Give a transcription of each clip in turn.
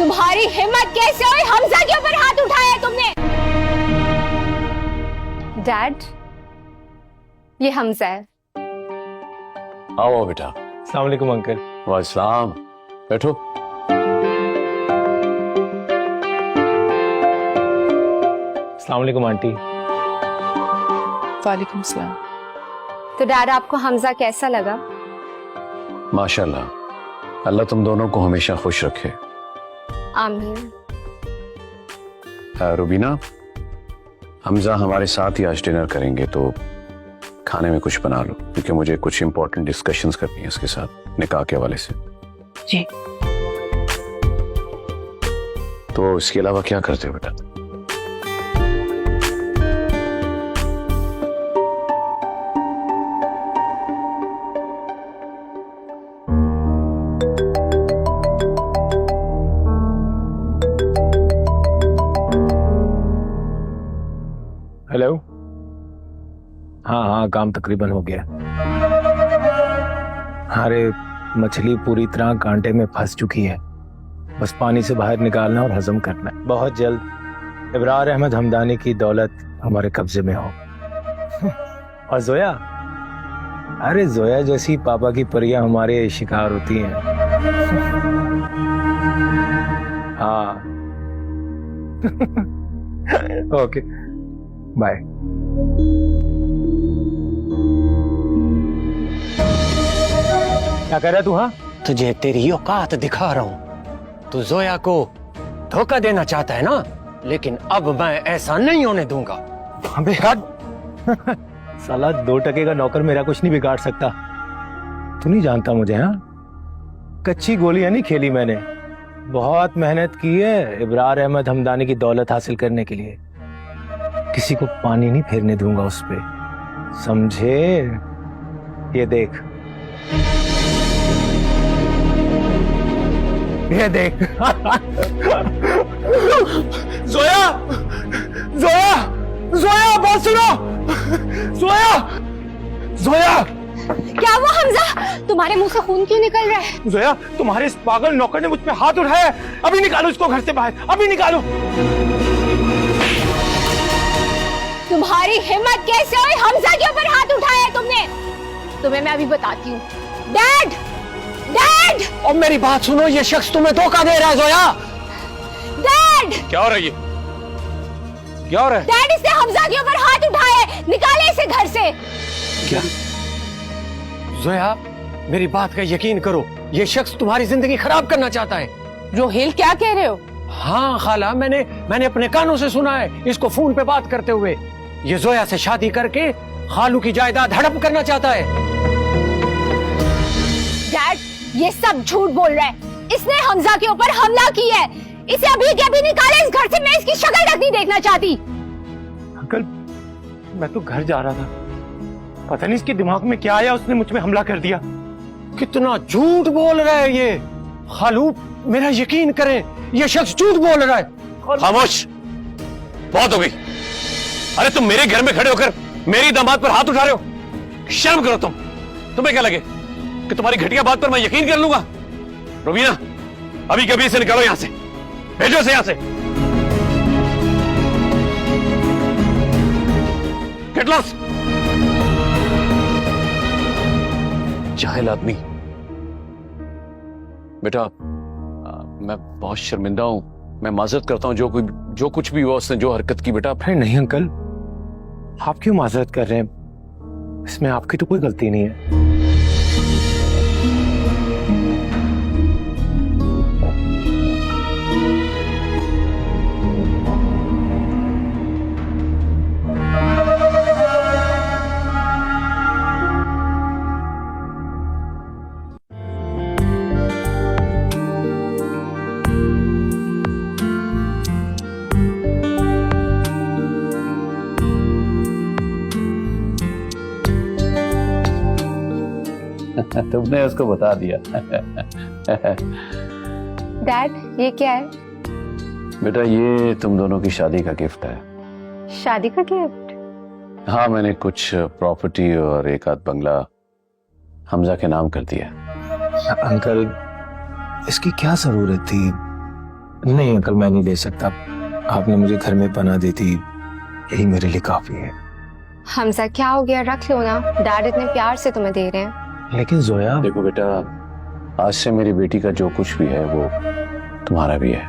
तुम्हारी हिम्मत कैसे हुई हमजा के ऊपर हाथ उठाया तुमने? डैड, ये हमजा है। आओ बेटा। अस्सलाम वालेकुम अंकल। वालेकुम, बैठो। अस्सलाम वालेकुम आंटी। वालेकुम सलाम। तो डैड, आपको हमजा कैसा लगा? माशाल्लाह, अल्लाह तुम दोनों को हमेशा खुश रखे। आमीन। रुबीना, हमजा हमारे साथ ही आज डिनर करेंगे, तो खाने में कुछ बना लो, क्योंकि मुझे कुछ इंपॉर्टेंट डिस्कशंस करनी है इसके साथ निकाह के हवाले से। जी। तो इसके अलावा क्या करते हो बेटा? हेलो। हाँ, काम तकरीबन हो गया। अरे मछली पूरी तरह कांटे में फंस चुकी है, बस पानी से बाहर निकालना और हजम करना है। बहुत जल्द इब्रार अहमद हमदानी की दौलत हमारे कब्जे में हो। और जोया, अरे जोया जैसी पापा की परियां हमारे शिकार होती हैं। हाँ। Okay, bye. क्या कह रहा तू? हाँ, तुझे तेरी औकात दिखा रहा हूं। तू जोया को धोखा देना चाहता है ना, लेकिन अब मैं ऐसा नहीं होने दूंगा। अबे यार, साला 2 टके का नौकर मेरा कुछ नहीं बिगाड़ सकता। तू नहीं जानता मुझे। हाँ, कच्ची गोलियां नहीं खेली मैंने, बहुत मेहनत की है इब्रार अहमद हमदानी की दौलत हासिल करने के लिए। किसी को पानी नहीं फेरने दूंगा उस पे, समझे? ये देख, ये देख। जोया, जोया, जोया, बात सुनो। जोया, जोया। क्या हुआ हमजा? तुम्हारे मुंह से खून क्यों निकल रहा है? जोया, तुम्हारे इस पागल नौकर ने मुझ पे हाथ उठाया है। अभी निकालो इसको घर से बाहर, अभी निकालो। तुम्हारी हिम्मत कैसे हुई हमजा के ऊपर हाथ उठाया है तुमने? तुम्हें मैं अभी बताती हूँ। Dad, dad! और मेरी बात सुनो, ये शख्स तुम्हें धोखा दे रहा है जोया। डैड! क्या हो रहा है ये? क्या हो रहा है? डैड, इसने हमजा के ऊपर हाथ उठाया है, निकाले इसे घर से। क्या? जोया, मेरी बात का यकीन करो, ये शख्स तुम्हारी जिंदगी खराब करना चाहता है। रोहेल, क्या कह रहे हो? हाँ खाला, मैंने अपने कानों से सुना है इसको फोन पे बात करते हुए। ये जोया से शादी करके खालू की जायदाद हड़प करना चाहता है। डैड, ये सब झूठ बोल रहा है। इसने हमजा के ऊपर हमला किया है। इसे अभी के अभी निकाले इस घर से। मैं इसकी शक्ल तक नहीं देखना चाहती। अंकल, मैं तो घर जा रहा था, पता नहीं इसके दिमाग में क्या आया, उसने मुझ पे हमला कर दिया। कितना झूठ बोल रहा है ये। खालू, मेरा यकीन करें, ये शख्स झूठ बोल रहा है। खामोश, बहुत हो गई। अरे तुम मेरे घर में खड़े होकर मेरी दामाद पर हाथ उठा रहे हो, शर्म करो तुम। तुम्हें क्या लगे कि तुम्हारी घटिया बात पर मैं यकीन कर लूंगा? रुबीना, अभी कभी इसे निकालो यहां से, भेजो इसे यहां से। Get lost. जाहिल आदमी। बेटा, मैं बहुत शर्मिंदा हूं, मैं माजरत करता हूं। जो कुछ भी हुआ, उसने जो हरकत की बेटा। अरे नहीं अंकल, आप क्यों माजरत कर रहे हैं? इसमें आपकी तो कोई गलती नहीं है। तुमने उसको बता दिया। डैड, ये क्या है? बेटा, ये तुम दोनों की शादी का गिफ्ट है। शादी का गिफ्ट? हाँ, मैंने कुछ प्रॉपर्टी और एक आध बंगला हमजा के नाम कर दिया। अंकल, इसकी क्या जरूरत थी? नहीं अंकल, मैं नहीं ले सकता। आपने मुझे घर में पनाह दी थी, यही मेरे लिए काफी है। हमजा क्या हो गया, रख लो ना, डैड इतने प्यार से तुम्हें दे रहे हैं। लेकिन जोया, देखो बेटा, आज से मेरी बेटी का जो कुछ भी है वो तुम्हारा भी है।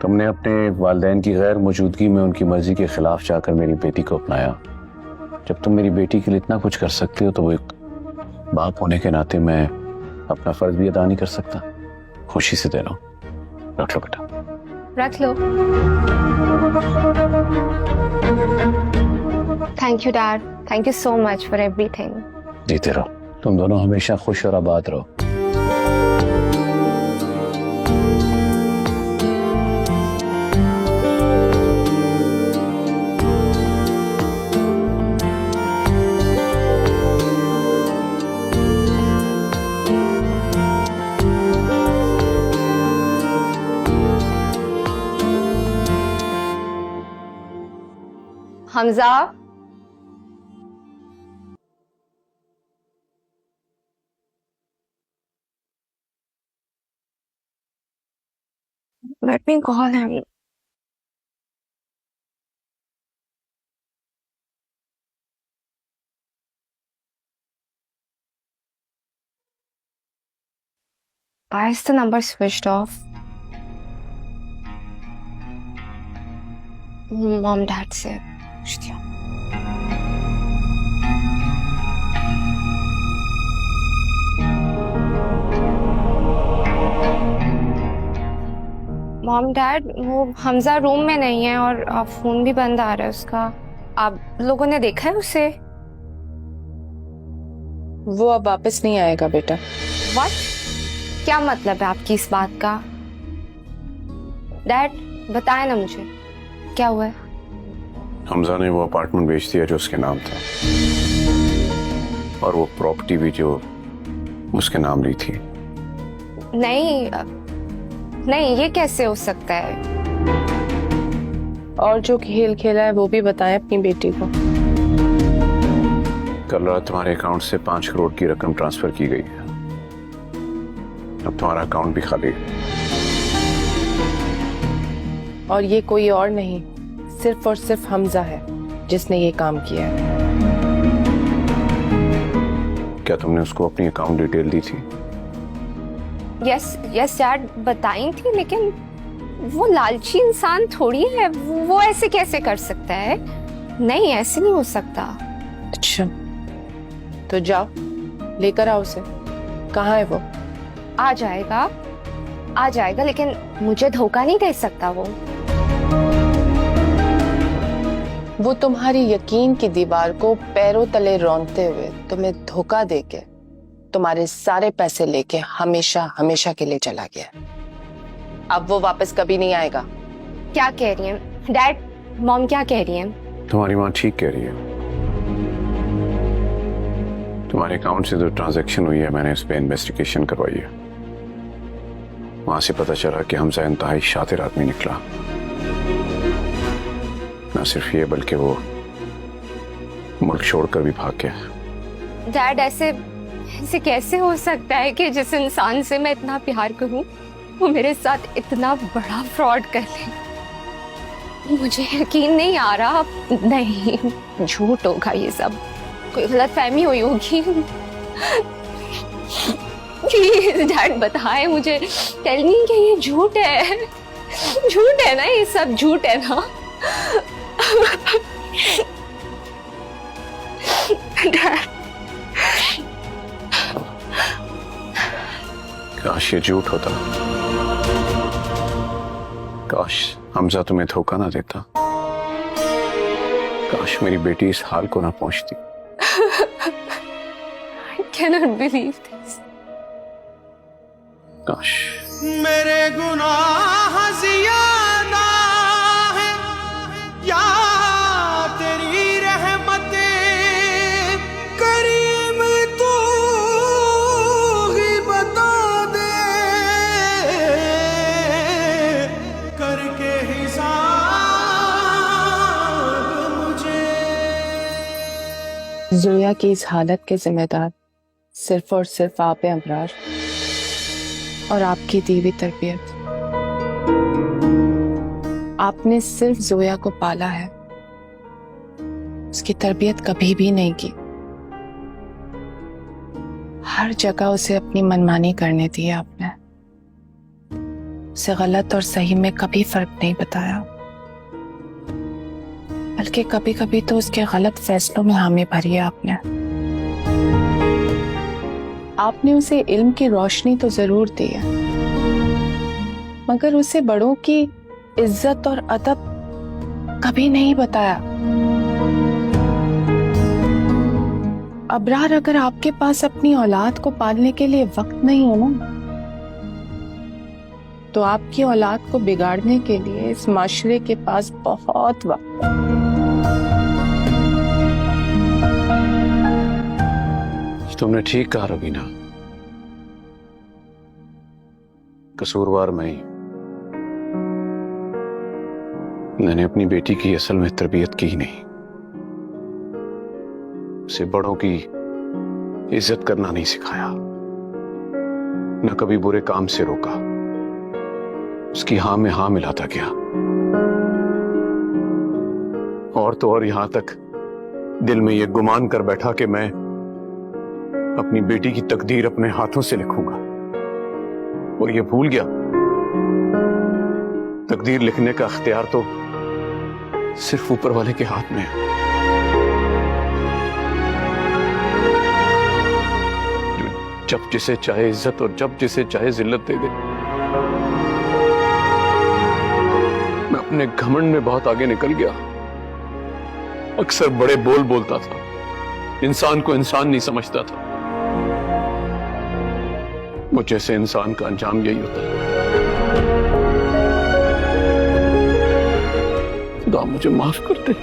तुमने अपने वालिदैन की गैर मौजूदगी में उनकी मर्जी के खिलाफ जाकर मेरी बेटी को अपनाया। जब तुम मेरी बेटी के लिए इतना कुछ कर सकते हो तो वो एक बाप होने के नाते मैं अपना फर्ज भी अदा नहीं कर सकता। खुशी से दे रहा हूँ, रख लो बेटा। रख लो। Thank you dad, thank you so much for everything. जीते रहो, तुम दोनों हमेशा खुश और आबाद रहो। Hamza, let me call him. Why is the number switched off? Mom, dad से पूछती हूँ। मॉम डैड, वो हमजा रूम में नहीं है और फोन भी बंद आ रहा है उसका। आप लोगों ने देखा है उसे? वो अब वापस नहीं आएगा बेटा। व्हाट? क्या मतलब है आपकी इस बात का? डैड बताएं ना मुझे, क्या हुआ है? हमजा ने वो अपार्टमेंट बेच दिया जो उसके नाम था, और वो प्रॉपर्टी भी जो उसके नाम ली थी। नहीं नहीं, ये कैसे हो सकता है? और जो खेल खेला है वो भी बताएं अपनी बेटी को। कल रात तुम्हारे अकाउंट से 5 करोड़ की रकम ट्रांसफर की गई है। अब तुम्हारा अकाउंट भी खाली है। और ये कोई और नहीं, सिर्फ और सिर्फ हमजा है जिसने ये काम किया है। क्या तुमने उसको अपनी अकाउंट डिटेल दी थी? यस यस डैड, बताई थी, लेकिन वो लालची इंसान थोड़ी है, वो ऐसे कैसे कर सकता है? नहीं, ऐसे नहीं हो सकता। अच्छा, तो जाओ लेकर आओ उसे। कहाँ है वो? आ जाएगा, लेकिन मुझे धोखा नहीं दे सकता वो तुम्हारी यकीन की दीवार को पैरों तले रौंदते हुए तुम्हें धोखा देके तुम्हारे सारे पैसे लेके हमेशा हमेशा के लिए चला गया। अब वो वापस कभी नहीं आएगा। क्या कह रही हैं डैड? मॉम क्या कह रही हैं? तुम्हारी माँ ठीक कह रही है। तुम्हारे अकाउंट से जो ट्रांजैक्शन हुई है मैंने उस पर इन्वेस्टिगेशन करवाई है। वहां से पता चला कि हमजा इंतहाई शातिर आदमी निकला। न सिर्फ ये बल्कि वो मुल्क छोड़कर भी भाग गया। डैड, ऐसे कैसे हो सकता है कि जिस इंसान से मैं इतना प्यार करूं वो मेरे साथ इतना बड़ा फ्रॉड कर ले? मुझे यकीन नहीं आ रहा। नहीं, झूठ होगा ये सब, कोई गलतफहमी हुई होगी। प्लीज डैड बताएं मुझे, टेल मी कि ये झूठ है ना? ये सब झूठ है ना? डैड, काश ये झूठ होता, काश हमजा तुम्हें धोखा ना देता, काश मेरी बेटी इस हाल को ना पहुंचती। I cannot believe this. काश। मेरे गुनाह ज़ियादा है या तेरी रहमतें करीम, तू ही बता दे करके हिसाब मुझे। जोया की इस हालत के जिम्मेदार सिर्फ और सिर्फ आप हैं अबरार, और आपकी दी हुई तरबियत। आपने सिर्फ जोया को पाला है, उसकी तरबियत कभी भी नहीं की। हर जगह उसे अपनी मनमानी करने दी है आपने, उसे गलत और सही में कभी फर्क नहीं बताया, बल्कि कभी कभी तो उसके गलत फैसलों में हामी भरी है आपने। आपने उसे इल्म की रोशनी तो जरूर दी है, मगर उसे बड़ों की इज्जत और अदब कभी नहीं बताया। अबरार, अगर आपके पास अपनी औलाद को पालने के लिए वक्त नहीं है ना, तो आपकी औलाद को बिगाड़ने के लिए इस माशरे के पास बहुत वक्त है। तुमने ठीक कहा रवीना, कसूरवार मैं ही। मैंने अपनी बेटी की असल में तरबियत की ही नहीं, उसे बड़ों की इज्जत करना नहीं सिखाया, न कभी बुरे काम से रोका, उसकी हाँ में हाँ मिलाता गया। और तो और यहां तक दिल में यह गुमान कर बैठा कि मैं अपनी बेटी की तकदीर अपने हाथों से लिखूंगा, और ये भूल गया तकदीर लिखने का अख्तियार तो सिर्फ ऊपर वाले के हाथ में है। जो जब जिसे चाहे इज्जत और जब जिसे चाहे जिल्लत दे दे। मैं अपने घमंड में बहुत आगे निकल गया, अक्सर बड़े बोल बोलता था, इंसान को इंसान नहीं समझता था। वो जैसे इंसान का अंजाम यही होता है। खुदा मुझे माफ कर दे।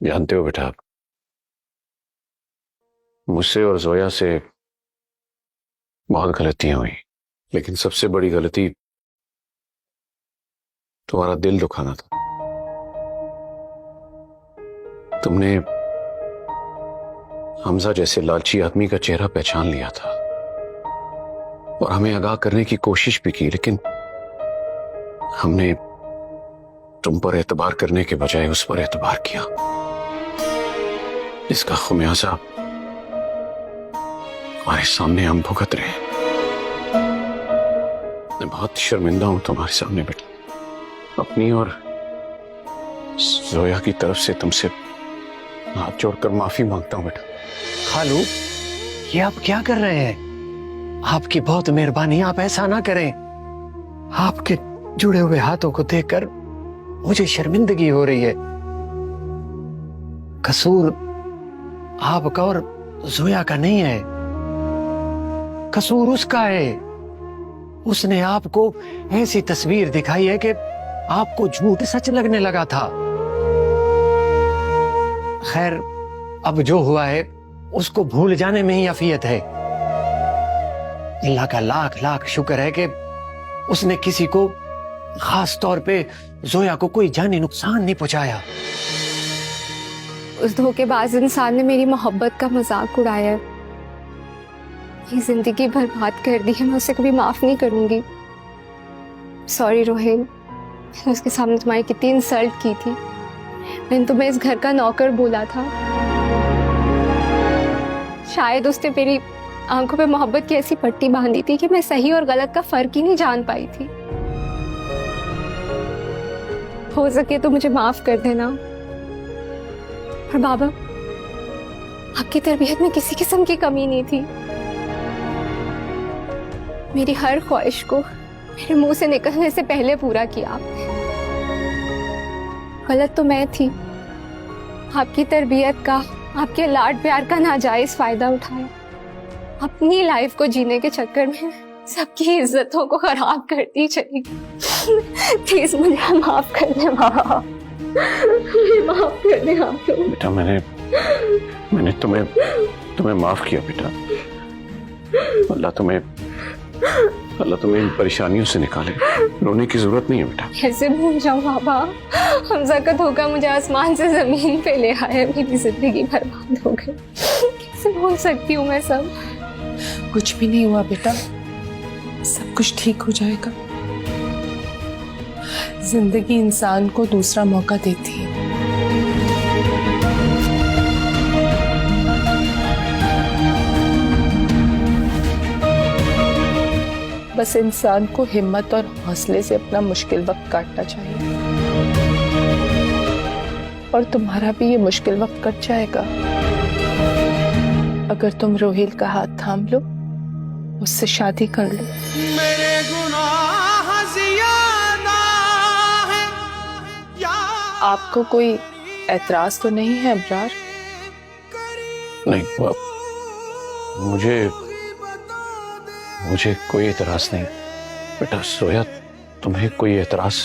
जानते हो बेटा, मुझसे और जोया से बहुत गलतियां हुई, लेकिन सबसे बड़ी गलती तुम्हारा दिल दुखाना था। तुमने हमजा जैसे लालची आदमी का चेहरा पहचान लिया था और हमें आगाह करने की कोशिश भी की, लेकिन हमने तुम पर एतबार करने के बजाय उस पर एतबार किया। इसका खुमियाजा हमारे सामने हम भुगत रहे हैं। मैं बहुत शर्मिंदा हूं तुम्हारे सामने बेटा, अपनी और जोया की तरफ से तुमसे हाथ जोड़कर माफी मांगता हूं बेटा। खालू, ये आप क्या कर रहे हैं? आपकी बहुत मेहरबानी, आप ऐसा ना करें। आपके जुड़े हुए हाथों को देखकर मुझे शर्मिंदगी हो रही है। कसूर आपका और जोया का नहीं है, कसूर उसका है। उसने आपको ऐसी तस्वीर दिखाई है कि आपको झूठ सच लगने लगा था। खैर, अब जो हुआ है उसको भूल जाने में ही अफियत है। अल्लाह का लाख लाख शुक्र है कि उसने किसी को, खास तौर पे जोया को, कोई जानी नुकसान नहीं पहुंचाया। उस धोखेबाज इंसान ने मेरी मोहब्बत का मजाक उड़ाया है, ये जिंदगी बर्बाद कर दी है। मैं उसे कभी माफ नहीं करूंगी। सॉरी रोहिन, मैंने उसके सामने तुम्हारी कितनी इंसल्ट की थी। मैंने तुम्हें इस घर का नौकर बोला था। शायद उसने मेरी आंखों पे मोहब्बत की ऐसी पट्टी बांधी थी कि मैं सही और गलत का फर्क ही नहीं जान पाई थी। हो सके तो मुझे माफ कर देना। और बाबा, आपकी तरबियत में किसी किस्म की कमी नहीं थी। मेरी हर ख्वाहिश को मेरे मुंह से निकलने से पहले पूरा किया आपने। गलत तो मैं थी, आपकी तरबियत का, आपके लाड प्यार का नाजायज फायदा उठाया। अपनी लाइफ को जीने के चक्कर में सबकी इज्जतों को खराब करती चली। प्लीज मुझे माफ कर दे बाबा, माफ कर दे आप लोग। बेटा, मैंने तुम्हें माफ किया बेटा। अल्लाह तुम्हें अल्लाह तुम्हें इन परेशानियों से निकाले। रोने की जरूरत नहीं है बेटा। कैसे भूल जाऊं बाबा, हमजा का धोखा मुझे आसमान से जमीन पे ले आया, मेरी जिंदगी बर्बाद हो गई। कैसे भूल सकती हूँ मैं सब। कुछ भी नहीं हुआ बेटा, सब कुछ ठीक हो जाएगा। जिंदगी इंसान को दूसरा मौका देती है। बस इंसान को हिम्मत और हौसले से अपना मुश्किल वक्त काटना चाहिए, और तुम्हारा भी ये मुश्किल वक्त कट जाएगा अगर तुम रोहिल का हाथ थाम लो, उससे शादी कर लो। मेरे गुनाह ज़ियादा है या आपको कोई एतराज तो नहीं है अब्रार? नहीं, मुझे कोई एतराज नहीं। बेटा सोया, तुम्हें कोई एतराज?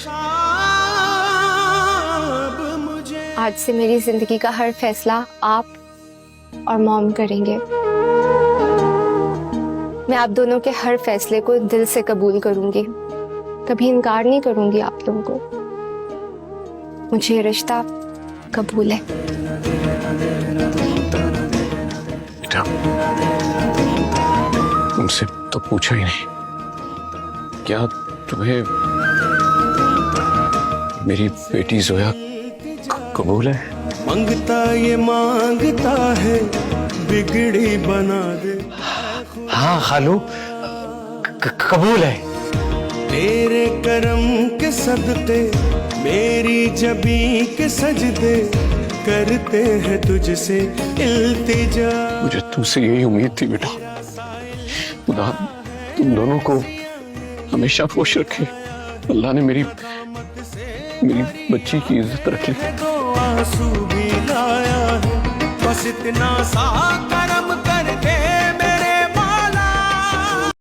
आज से मेरी जिंदगी का हर फैसला आप और मॉम करेंगे। मैं आप दोनों के हर फैसले को दिल से कबूल करूंगी, कभी इनकार नहीं करूंगी आप लोगों को। मुझे ये रिश्ता कबूल है। बेटा, तुमसे तो पूछा ही नहीं, क्या तुम्हें मेरी बेटी जोया कबूल है? मांगता है बिगड़ी बना दे। हाँ खालू, कबूल है। तेरे करम के सदके मेरी जबी के सजदे करते हैं तुझसे इल्तिजा। मुझे तुमसे यही उम्मीद थी बेटा। खुदा तुम दोनों को हमेशा खुश रखे। अल्लाह ने मेरी बच्ची की इज्जत रखी। तो आंसू भी लाया है, बस इतना सा